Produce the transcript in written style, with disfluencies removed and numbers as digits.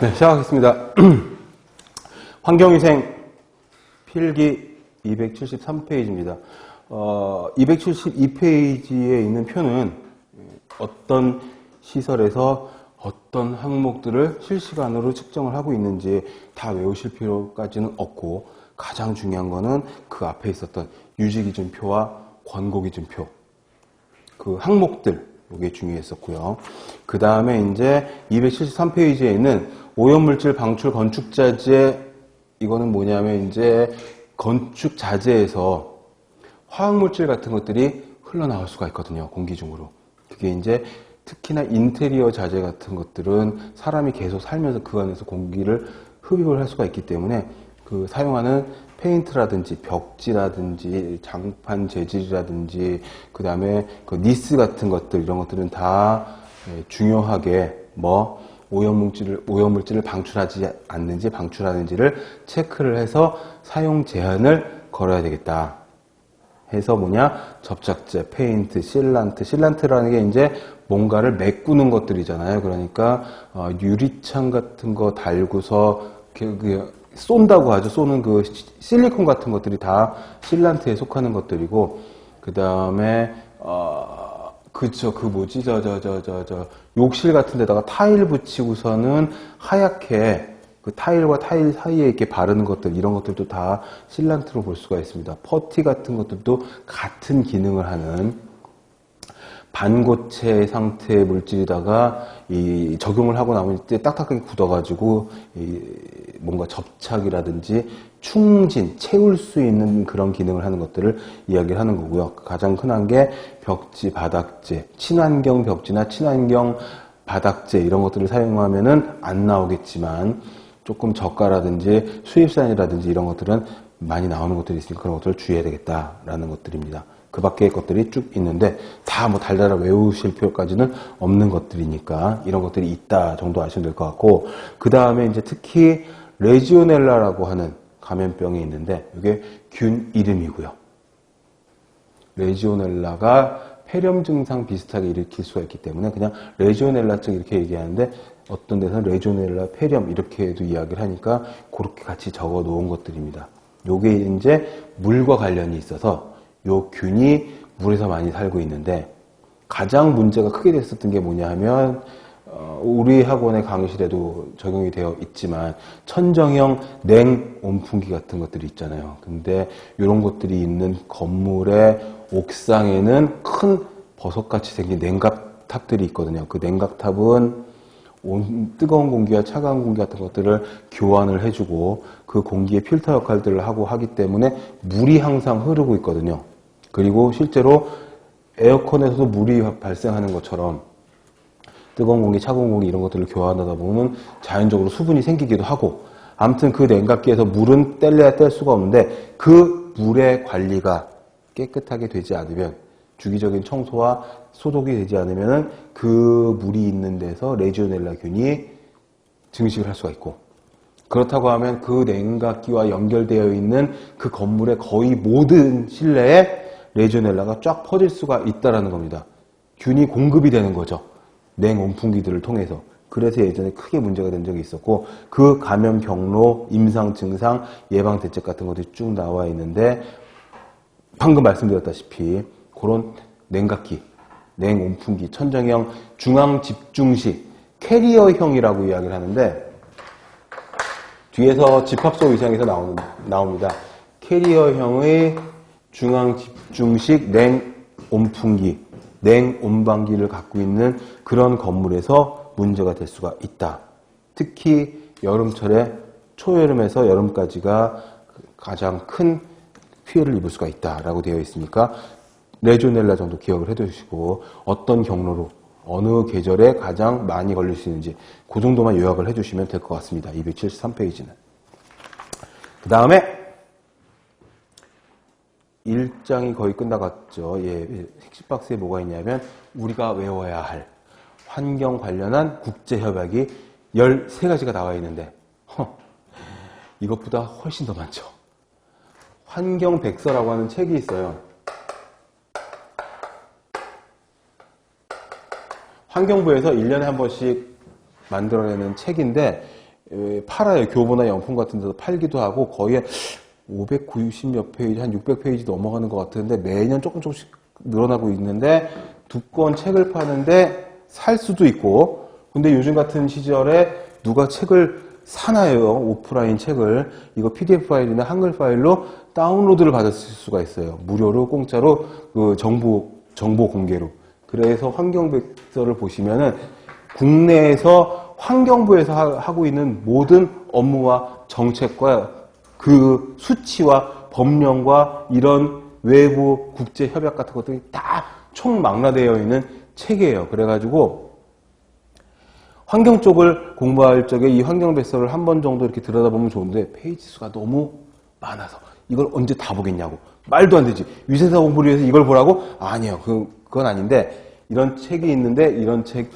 네, 시작하겠습니다. 환경위생 필기 273페이지입니다. 272페이지에 있는 표는 어떤 시설에서 어떤 항목들을 실시간으로 측정을 하고 있는지 다 외우실 필요까지는 없고, 가장 중요한 거는 그 앞에 있었던 유지기준표와 권고기준표, 그 항목들, 이게 중요했었고요. 그 다음에 이제 273페이지에 있는 오염물질 방출 건축자재, 이거는 뭐냐면 이제 건축자재에서 화학물질 같은 것들이 흘러나올 수가 있거든요, 공기 중으로. 그게 이제 특히나 인테리어 자재 같은 것들은 사람이 계속 살면서 그 안에서 공기를 흡입을 할 수가 있기 때문에 그 사용하는 페인트라든지 벽지라든지 장판 재질이라든지 그 다음에 그 니스 같은 것들, 이런 것들은 다 중요하게 오염물질을 방출하지 않는지 방출하는지를 체크를 해서 사용 제한을 걸어야 되겠다 해서 접착제, 페인트, 실란트라는 게 이제 뭔가를 메꾸는 것들이잖아요. 그러니까 유리창 같은 거 달고서 쏜다고 하죠. 쏘는 그 실리콘 같은 것들이 다 실란트에 속하는 것들이고, 그 다음에 욕실 같은 데다가 타일 붙이고서는 하얗게 그 타일과 타일 사이에 이렇게 바르는 것들, 이런 것들도 다 실란트로 볼 수가 있습니다. 퍼티 같은 것들도 같은 기능을 하는 반고체 상태의 물질에다가 적용을 하고 나면 때 딱딱하게 굳어가지고 뭔가 접착이라든지 충진, 채울 수 있는 그런 기능을 하는 것들을 이야기를 하는 거고요. 가장 흔한 게 벽지, 바닥재, 친환경 벽지나 친환경 바닥재, 이런 것들을 사용하면은 안 나오겠지만 조금 저가라든지 수입산이라든지 이런 것들은 많이 나오는 것들이 있으니까 그런 것들을 주의해야 되겠다라는 것들입니다. 그 밖의 것들이 쭉 있는데 다 달달아 외우실 필요까지는 없는 것들이니까 이런 것들이 있다 정도 아시면 될 것 같고, 그 다음에 이제 특히 레지오넬라라고 하는 감염병이 있는데 이게 균 이름이고요. 레지오넬라가 폐렴 증상 비슷하게 일으킬 수가 있기 때문에 그냥 레지오넬라증 이렇게 얘기하는데, 어떤 데서는 레지오넬라 폐렴 이렇게도 이야기를 하니까 그렇게 같이 적어 놓은 것들입니다. 요게 이제 물과 관련이 있어서 요 균이 물에서 많이 살고 있는데, 가장 문제가 크게 됐었던 게 뭐냐 하면 우리 학원의 강의실에도 적용이 되어 있지만 천정형 냉 온풍기 같은 것들이 있잖아요. 근데 이런 것들이 있는 건물의 옥상에는 큰 버섯같이 생긴 냉각탑들이 있거든요. 그 냉각탑은 뜨거운 공기와 차가운 공기 같은 것들을 교환을 해주고 그 공기의 필터 역할들을 하고 하기 때문에 물이 항상 흐르고 있거든요. 그리고 실제로 에어컨에서도 물이 발생하는 것처럼 뜨거운 공기, 차가운 공기 이런 것들을 교환하다 보면 자연적으로 수분이 생기기도 하고, 아무튼 그 냉각기에서 물은 뗄래야 뗄 수가 없는데 그 물의 관리가 깨끗하게 되지 않으면, 주기적인 청소와 소독이 되지 않으면 그 물이 있는 데서 레지오넬라균이 증식을 할 수가 있고, 그렇다고 하면 그 냉각기와 연결되어 있는 그 건물의 거의 모든 실내에 레지오넬라가 쫙 퍼질 수가 있다는 겁니다. 균이 공급이 되는 거죠. 냉온풍기들을 통해서. 그래서 예전에 크게 문제가 된 적이 있었고, 그 감염 경로, 임상 증상, 예방 대책 같은 것들이 쭉 나와 있는데, 방금 말씀드렸다시피 그런 냉각기, 냉온풍기, 천정형 중앙 집중식 캐리어형이라고 이야기를 하는데, 뒤에서 집합소 위상에서 나옵니다. 캐리어형의 중앙 집중식 냉온풍기, 냉온방기를 갖고 있는 그런 건물에서 문제가 될 수가 있다. 특히 여름철에 초여름에서 여름까지가 가장 큰 피해를 입을 수가 있다라고 되어 있으니까 레지오넬라 정도 기억을 해두시고, 어떤 경로로 어느 계절에 가장 많이 걸릴 수 있는지 그 정도만 요약을 해주시면 될 것 같습니다. 273페이지는. 그 다음에 1장이 거의 끝나갔죠. 핵심 박스에 뭐가 있냐면 우리가 외워야 할 환경 관련한 국제협약이 13가지가 나와 있는데 이것보다 훨씬 더 많죠. 환경백서라고 하는 책이 있어요. 환경부에서 1년에 한 번씩 만들어내는 책인데 팔아요. 교보나 영품 같은 데서 팔기도 하고 거의 590몇 페이지, 한 600페이지 넘어가는 것 같은데 매년 조금씩 늘어나고 있는데 두꺼운 책을 파는데 살 수도 있고 근데 요즘 같은 시절에 누가 책을 사나요? 오프라인 책을 이거 PDF 파일이나 한글 파일로 다운로드를 받을 수가 있어요. 무료로 공짜로 그 정보 공개로. 그래서 환경백서를 보시면은 국내에서 환경부에서 하고 있는 모든 업무와 정책과 그 수치와 법령과 이런 외부 국제 협약 같은 것들이 다 총망라되어 있는 책이에요. 그래가지고 환경 쪽을 공부할 적에 이 환경백서를 한 번 정도 이렇게 들여다보면 좋은데 페이지 수가 너무 많아서 이걸 언제 다 보겠냐고. 말도 안 되지. 위생사 공부를 위해서 이걸 보라고? 아니에요. 그건 아닌데 이런 책이 있는데 이런 책